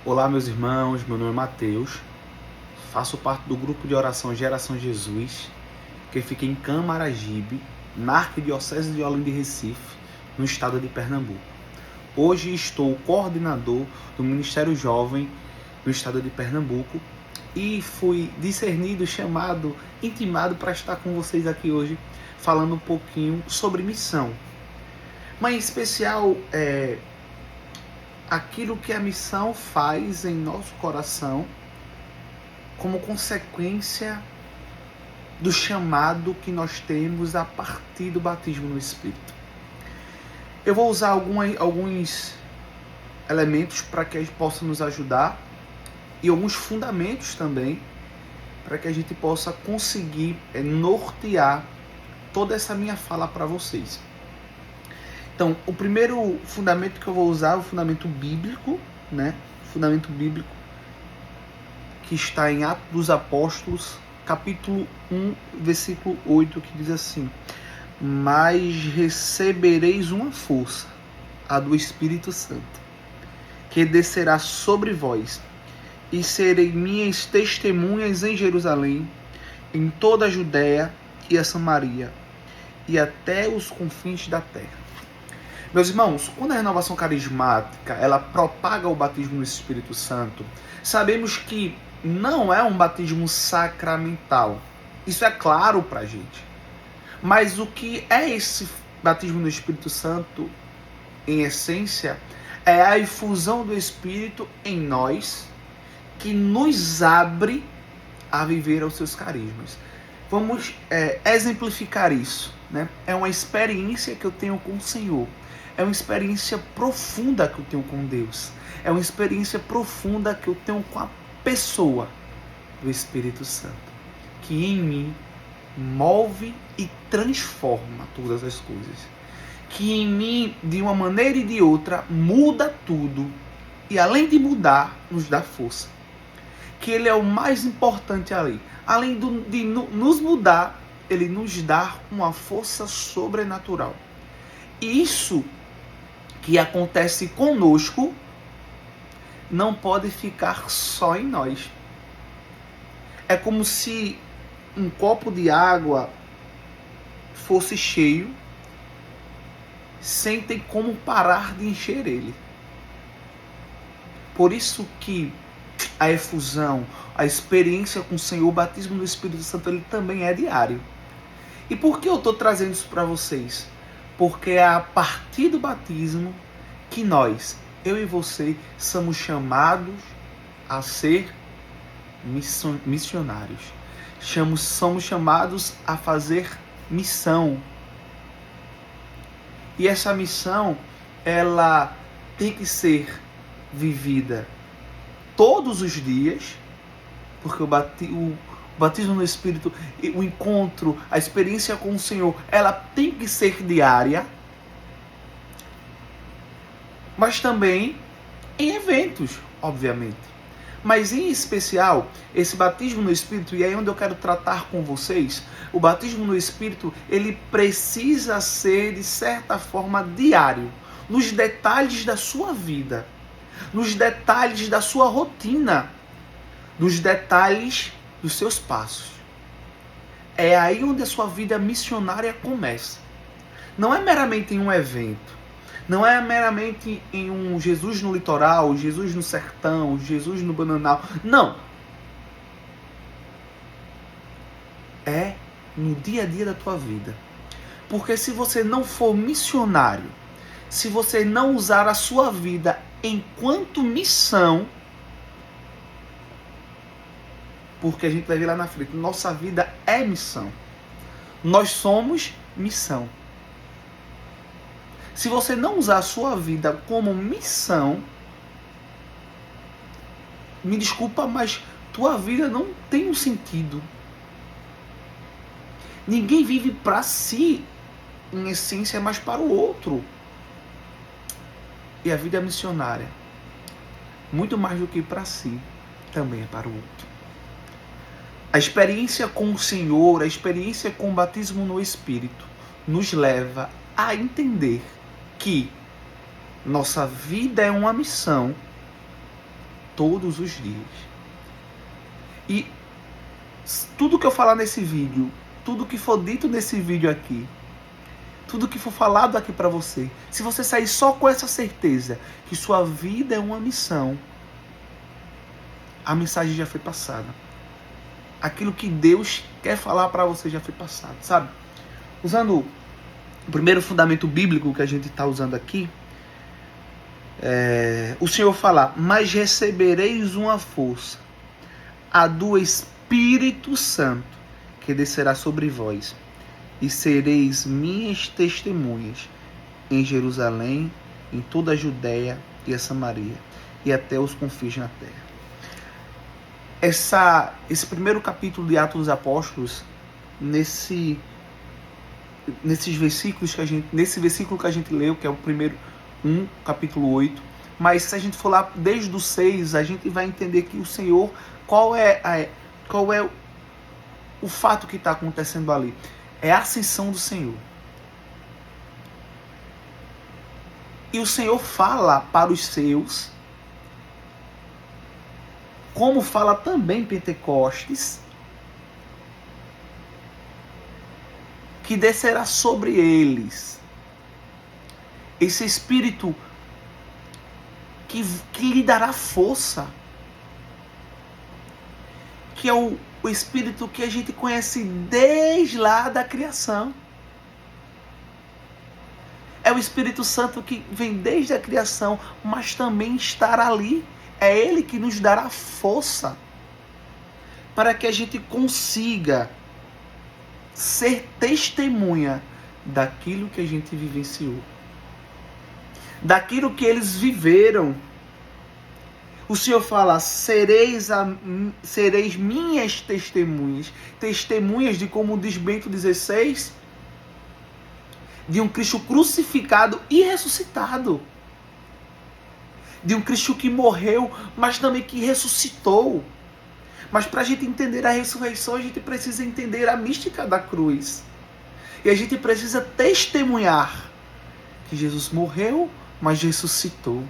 Olá, meus irmãos, meu nome é Mateus, faço parte do grupo de oração Geração Jesus, que fica em Camaragibe, na Arquidiocese de Olinda e Recife, no estado de Pernambuco. Hoje estou coordenador do Ministério Jovem no estado de Pernambuco e fui discernido, chamado, intimado para estar com vocês aqui hoje, falando um pouquinho sobre missão. Mas em especial, aquilo que a missão faz em nosso coração como consequência do chamado que nós temos a partir do batismo no Espírito. Eu vou usar alguns elementos para que a gente possa nos ajudar e alguns fundamentos também para que a gente possa conseguir nortear toda essa minha fala para vocês. Então, o primeiro fundamento que eu vou usar é o fundamento bíblico, né? Fundamento bíblico que está em Atos dos Apóstolos, capítulo 1, versículo 8, que diz assim: mas recebereis uma força, a do Espírito Santo, que descerá sobre vós, e serei minhas testemunhas em Jerusalém, em toda a Judéia e a Samaria, e até os confins da terra. Meus irmãos, quando a renovação carismática ela propaga o batismo no Espírito Santo, sabemos que não é um batismo sacramental. Isso é claro para a gente. Mas o que é esse batismo no Espírito Santo, em essência, é a infusão do Espírito em nós, que nos abre a viver os seus carismas. Vamos exemplificar isso, né? É uma experiência que eu tenho com o Senhor. É uma experiência profunda que eu tenho com Deus. É uma experiência profunda que eu tenho com a pessoa do Espírito Santo, que em mim move e transforma todas as coisas. Que em mim, de uma maneira e de outra, muda tudo. E além de mudar, nos dá força. Que Ele é o mais importante ali. Além de nos mudar, Ele nos dá uma força sobrenatural. E isso que acontece conosco não pode ficar só em nós. É como se um copo de água fosse cheio, sem ter como parar de encher ele. Por isso que a efusão, a experiência com o Senhor, o batismo do Espírito Santo, ele também é diário. E por que eu estou trazendo isso para vocês? Porque é a partir do batismo que nós, eu e você, somos chamados a ser missionários. Somos chamados a fazer missão. E essa missão, ela tem que ser vivida todos os dias, porque o batismo no Espírito, o encontro, a experiência com o Senhor, ela tem que ser diária, mas também em eventos, obviamente. Mas em especial, esse batismo no Espírito, e aí onde eu quero tratar com vocês, o batismo no Espírito, ele precisa ser, de certa forma, diário, nos detalhes da sua vida, nos detalhes da sua rotina, nos detalhes dos seus passos. É aí onde a sua vida missionária começa. Não é meramente em um evento. Não é meramente em um Jesus no litoral, Jesus no sertão, Jesus no bananal. Não. É no dia a dia da tua vida. Porque se você não for missionário, se você não usar a sua vida enquanto missão, porque a gente vai ver lá na frente, nossa vida é missão. Nós somos missão. Se você não usar a sua vida como missão, me desculpa, mas tua vida não tem um sentido. Ninguém vive para si, em essência, mas para o outro. E a vida missionária, muito mais do que para si, também é para o outro. A experiência com o Senhor, a experiência com o batismo no Espírito, nos leva a entender que nossa vida é uma missão todos os dias. E tudo que eu falar nesse vídeo, tudo que for dito nesse vídeo aqui, tudo que for falado aqui para você, se você sair só com essa certeza que sua vida é uma missão, a mensagem já foi passada. Aquilo que Deus quer falar para você já foi passado, sabe? Usando o primeiro fundamento bíblico que a gente está usando aqui, o Senhor fala: mas recebereis uma força, a do Espírito Santo, que descerá sobre vós, e sereis minhas testemunhas em Jerusalém, em toda a Judéia e a Samaria, e até os confins na terra. Esse primeiro capítulo de Atos dos Apóstolos, nesse versículo que a gente leu, que é o primeiro 1, capítulo 8, mas se a gente for lá desde o 6, a gente vai entender que o Senhor, qual é o fato que está acontecendo ali? É a ascensão do Senhor. E o Senhor fala para os seus, como fala também em Pentecostes, que descerá sobre eles esse Espírito que lhe dará força, que é o Espírito que a gente conhece desde lá da criação. É o Espírito Santo que vem desde a criação, mas também estará ali. É Ele que nos dará força para que a gente consiga ser testemunha daquilo que a gente vivenciou, daquilo que eles viveram. O Senhor fala: sereis minhas testemunhas. Testemunhas de, como diz Bento XVI, de um Cristo crucificado e ressuscitado. De um Cristo que morreu, mas também que ressuscitou. Mas para a gente entender a ressurreição, a gente precisa entender a mística da cruz. E a gente precisa testemunhar que Jesus morreu, mas ressuscitou.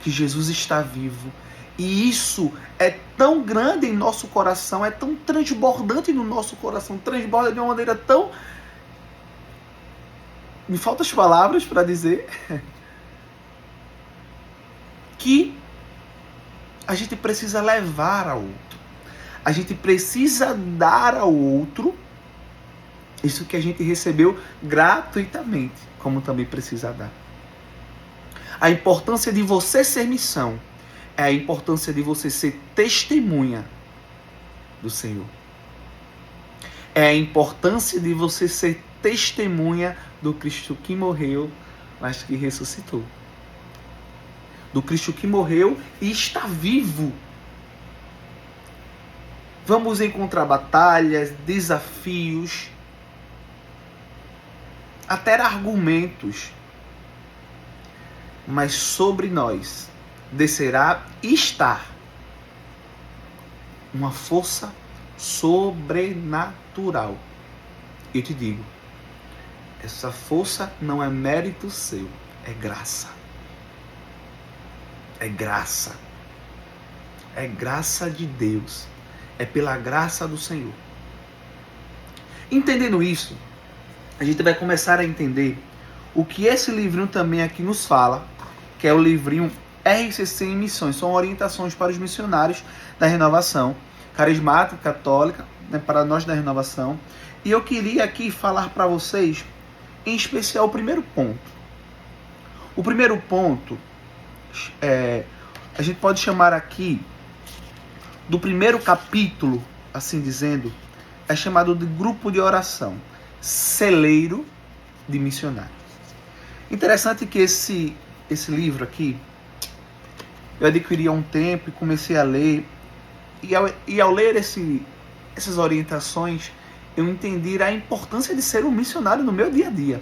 Que Jesus está vivo. E isso é tão grande em nosso coração, é tão transbordante no nosso coração, transborda de uma maneira tão... Me faltam as palavras para dizer... que a gente precisa levar ao outro. A gente precisa dar ao outro isso que a gente recebeu gratuitamente, como também precisa dar. A importância de você ser missão é a importância de você ser testemunha do Senhor. É a importância de você ser testemunha do Cristo que morreu, mas que ressuscitou. Do Cristo que morreu e está vivo. Vamos encontrar batalhas, desafios, até argumentos, mas sobre nós descerá e está uma força sobrenatural. Eu te digo, essa força não é mérito seu, é graça. É graça. É graça de Deus. É pela graça do Senhor. Entendendo isso, a gente vai começar a entender o que esse livrinho também aqui nos fala, que é o livrinho RCC em Missões. São orientações para os missionários da Renovação Carismática Católica, né, para nós da Renovação. E eu queria aqui falar para vocês, em especial, o primeiro ponto. O primeiro ponto... a gente pode chamar aqui do primeiro capítulo, assim dizendo, é chamado de grupo de oração, celeiro de missionários. Interessante que esse livro aqui, eu adquiri há um tempo e comecei a ler, e ao ler essas orientações, eu entendi a importância de ser um missionário no meu dia a dia.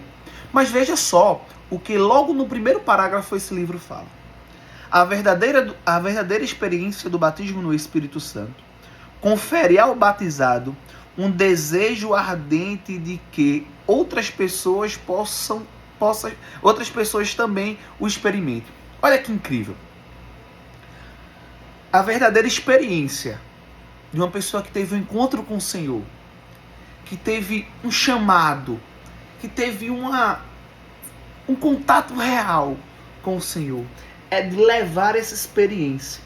Mas veja só o que logo no primeiro parágrafo esse livro fala. A verdadeira experiência do batismo no Espírito Santo confere ao batizado um desejo ardente de que outras pessoas também o experimentem. Olha que incrível. a verdadeira experiência de uma pessoa que teve um encontro com o Senhor, que teve um chamado, que teve um contato real com o Senhor, é de levar essa experiência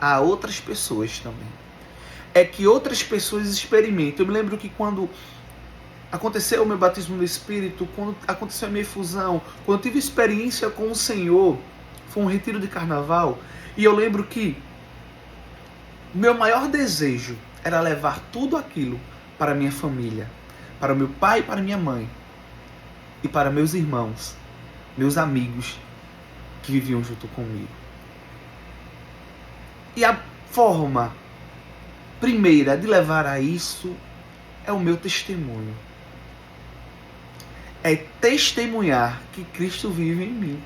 a outras pessoas também. É que outras pessoas experimentem. Eu me lembro que quando aconteceu o meu batismo no Espírito, quando aconteceu a minha efusão, quando eu tive experiência com o Senhor, foi um retiro de carnaval, e eu lembro que meu maior desejo era levar tudo aquilo para minha família, para o meu pai e para minha mãe, e para meus irmãos, meus amigos que viviam junto comigo. E a forma primeira de levar a isso é o meu testemunho. É testemunhar que Cristo vive em mim.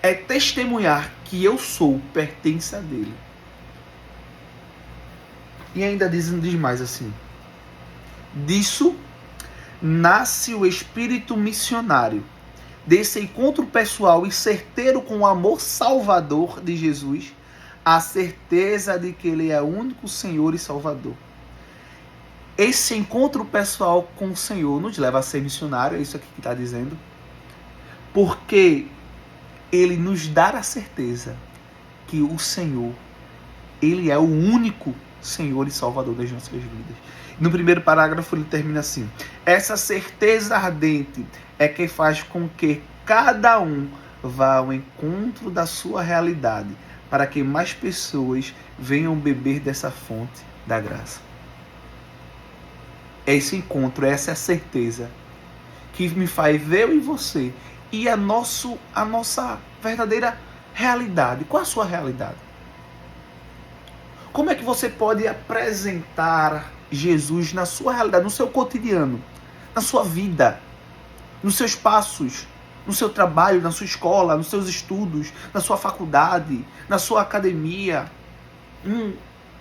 É testemunhar que eu sou pertença dele. E ainda diz mais assim: disso nasce o espírito missionário, desse encontro pessoal e certeiro com o amor salvador de Jesus, a certeza de que ele é o único Senhor e Salvador. Esse encontro pessoal com o Senhor nos leva a ser missionário, é isso aqui que está dizendo, porque ele nos dá a certeza que o Senhor, ele é o único Senhor e Salvador das nossas vidas. No primeiro parágrafo ele termina assim: essa certeza ardente é que faz com que cada um vá ao encontro da sua realidade, para que mais pessoas venham beber dessa fonte da graça. Esse encontro, essa é a certeza que me faz ver eu e você e a nossa verdadeira realidade. Qual a sua realidade? Como é que você pode apresentar Jesus na sua realidade, no seu cotidiano, na sua vida, nos seus passos, no seu trabalho, na sua escola, nos seus estudos, na sua faculdade, na sua academia,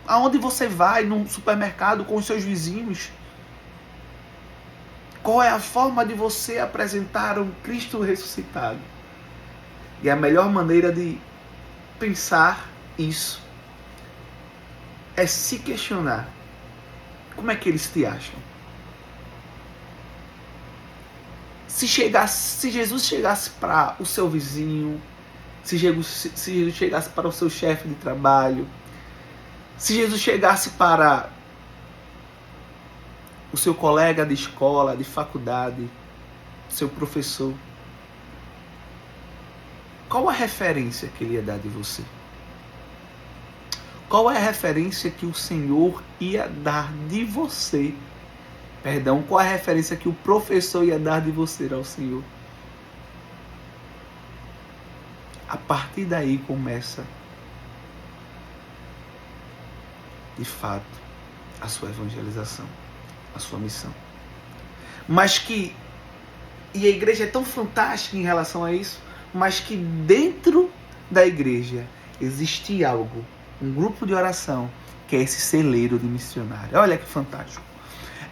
aonde você vai, no supermercado com os seus vizinhos? Qual é a forma de você apresentar um Cristo ressuscitado? E a melhor maneira de pensar isso é se questionar: como é que eles te acham? Se Jesus chegasse para o seu vizinho, se Jesus chegasse para o seu chefe de trabalho, se Jesus chegasse para o seu colega de escola, de faculdade, seu professor, qual a referência que ele ia dar de você? Qual é a referência que o Senhor ia dar de você? Perdão, qual é a referência que o professor ia dar de você ao Senhor? A partir daí começa, de fato, a sua evangelização, a sua missão. Mas que, e a igreja é tão fantástica em relação a isso, mas que dentro da igreja existe algo, um grupo de oração, que é esse celeiro de missionário. Olha que fantástico.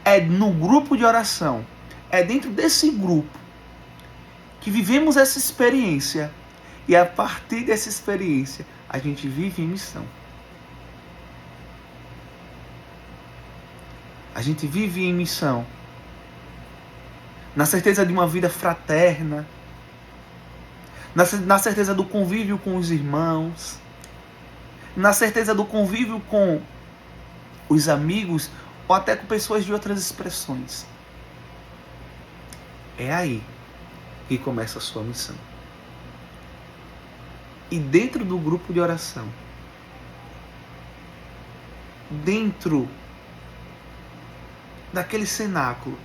É no grupo de oração, é dentro desse grupo que vivemos essa experiência, e a partir dessa experiência a gente vive em missão. A gente vive em missão, na certeza de uma vida fraterna, na certeza do convívio com os irmãos, na certeza do convívio com os amigos, ou até com pessoas de outras expressões. É aí que começa a sua missão. E dentro do grupo de oração, dentro daquele cenáculo,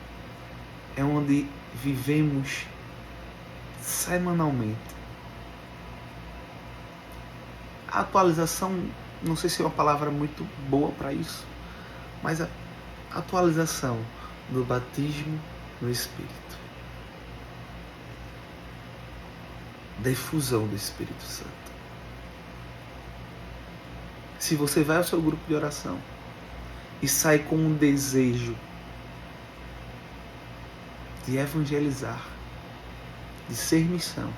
é onde vivemos semanalmente. A atualização, não sei se é uma palavra muito boa para isso, mas a atualização do batismo no Espírito, da efusão do Espírito Santo. Se você vai ao seu grupo de oração e sai com um desejo de evangelizar, de ser missão,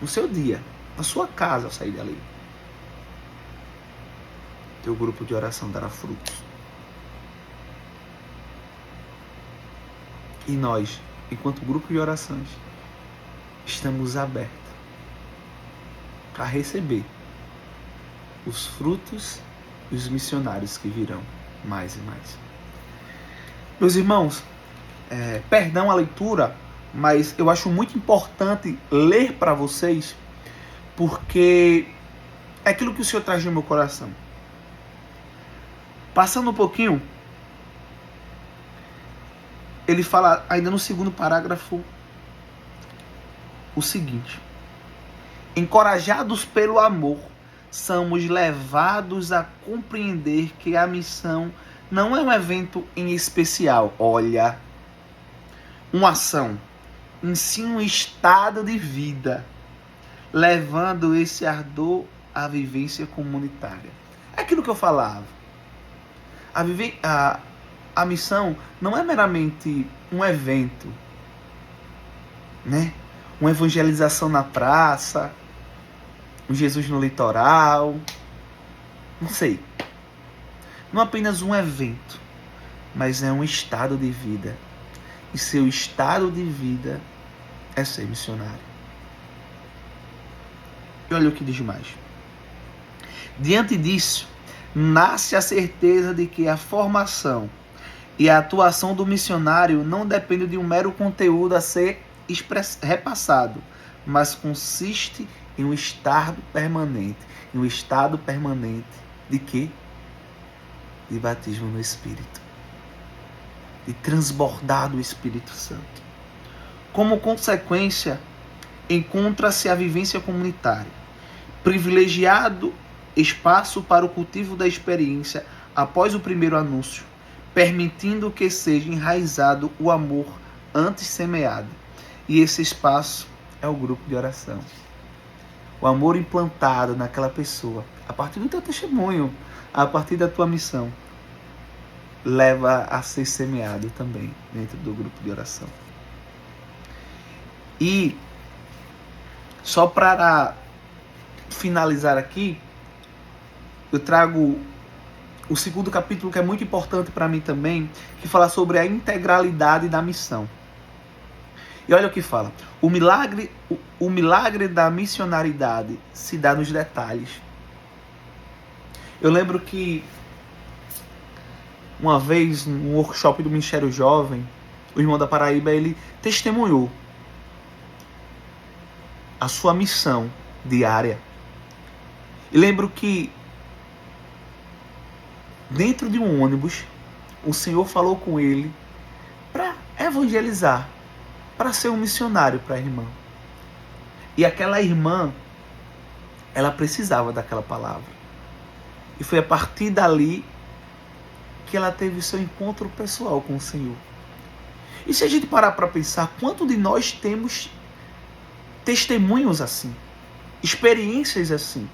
no seu dia, na sua casa ao sair dali, teu grupo de oração dará frutos. E nós, enquanto grupo de orações, estamos abertos para receber os frutos dos missionários que virão mais e mais. Meus irmãos, perdão a leitura, mas eu acho muito importante ler para vocês, porque é aquilo que o Senhor traz no meu coração. Passando um pouquinho, ele fala ainda no segundo parágrafo o seguinte: encorajados pelo amor, somos levados a compreender que a missão não é um evento em especial. Olha, uma ação, em si um estado de vida, levando esse ardor à vivência comunitária. É aquilo que eu falava. A missão não é meramente um evento, né? Uma evangelização na praça, um Jesus no litoral, não sei. Não apenas um evento, mas é um estado de vida. E seu estado de vida é ser missionário. E olha o que diz mais. Diante disso, nasce a certeza de que a formação e a atuação do missionário não depende de um mero conteúdo a ser repassado, mas consiste em um estado permanente. Em um estado permanente de quê? De batismo no Espírito. De transbordar do Espírito Santo. Como consequência, encontra-se a vivência comunitária. Privilegiado espaço para o cultivo da experiência após o primeiro anúncio, permitindo que seja enraizado o amor antes semeado. E esse espaço é o grupo de oração. O amor implantado naquela pessoa, a partir do teu testemunho, a partir da tua missão, leva a ser semeado também dentro do grupo de oração. E só para finalizar aqui, eu trago o segundo capítulo, que é muito importante para mim também, que fala sobre a integralidade da missão. E olha o que fala. O milagre da missionaridade se dá nos detalhes. Eu lembro que uma vez, no workshop do Ministério Jovem, o irmão da Paraíba, ele testemunhou a sua missão diária. E lembro que dentro de um ônibus, o Senhor falou com ele para evangelizar, para ser um missionário para a irmã. E aquela irmã, ela precisava daquela palavra. E foi a partir dali que ela teve seu encontro pessoal com o Senhor. E se a gente parar para pensar, quanto de nós temos testemunhos assim, experiências assim,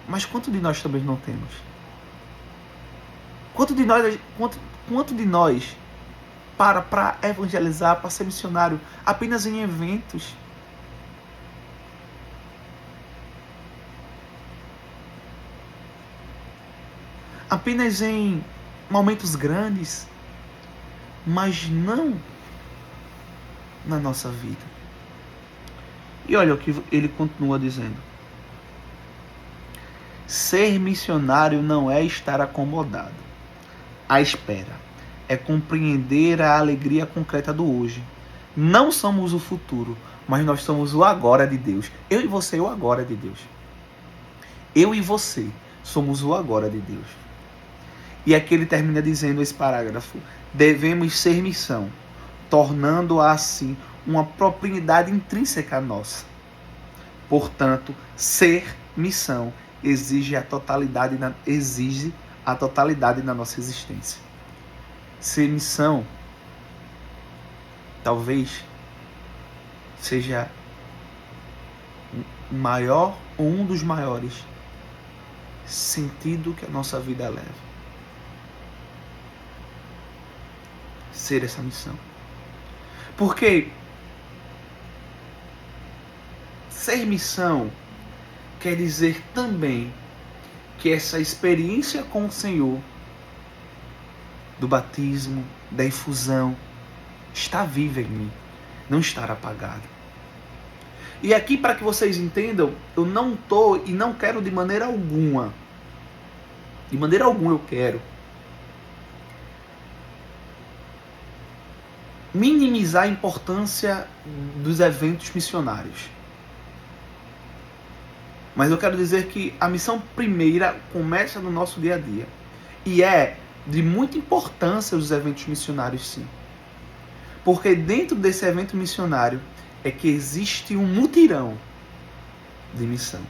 mas quanto de nós também não temos? Quanto de nós para evangelizar, para ser missionário apenas em eventos? Apenas em momentos grandes, mas não na nossa vida. E olha o que ele continua dizendo. Ser missionário não é estar acomodado à espera. É compreender a alegria concreta do hoje. Não somos o futuro, mas nós somos o agora de Deus. Eu e você, o agora de Deus. Eu e você somos o agora de Deus. E aqui ele termina dizendo esse parágrafo. Devemos ser missão, tornando-a assim uma propriedade intrínseca nossa. Portanto, ser missão exige a totalidade na nossa existência. Ser missão talvez seja o maior ou um dos maiores sentido que a nossa vida leva. Ser essa missão. Porque ser missão quer dizer também que essa experiência com o Senhor, do batismo, da infusão, está viva em mim, não estar apagada. E aqui, para que vocês entendam, eu não estou e não quero de maneira alguma eu quero minimizar a importância dos eventos missionários. Mas eu quero dizer que a missão primeira começa no nosso dia a dia. E é de muita importância os eventos missionários, sim. Porque dentro desse evento missionário é que existe um mutirão de missão.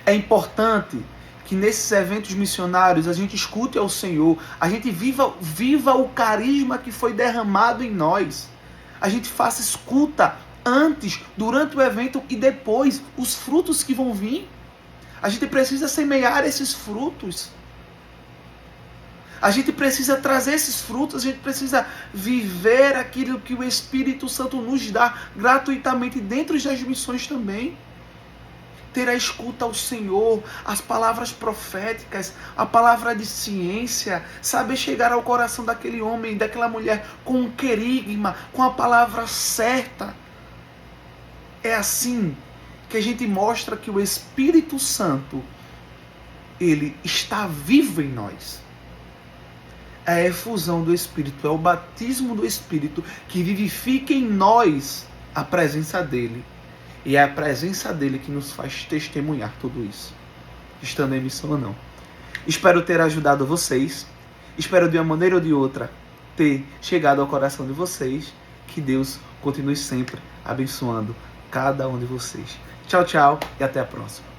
É importante que nesses eventos missionários a gente escute ao Senhor, a gente viva o carisma que foi derramado em nós. A gente faça escuta antes, durante o evento e depois, os frutos que vão vir. A gente precisa semear esses frutos. A gente precisa trazer esses frutos, a gente precisa viver aquilo que o Espírito Santo nos dá gratuitamente dentro das missões também. Ter a escuta ao Senhor, as palavras proféticas, a palavra de ciência, saber chegar ao coração daquele homem, daquela mulher com um querigma, com a palavra certa. É assim que a gente mostra que o Espírito Santo, ele está vivo em nós. É a efusão do Espírito, é o batismo do Espírito que vivifica em nós a presença dele. E é a presença dele que nos faz testemunhar tudo isso, estando em missão ou não. Espero ter ajudado vocês. Espero de uma maneira ou de outra ter chegado ao coração de vocês. Que Deus continue sempre abençoando cada um de vocês. Tchau, tchau e até a próxima.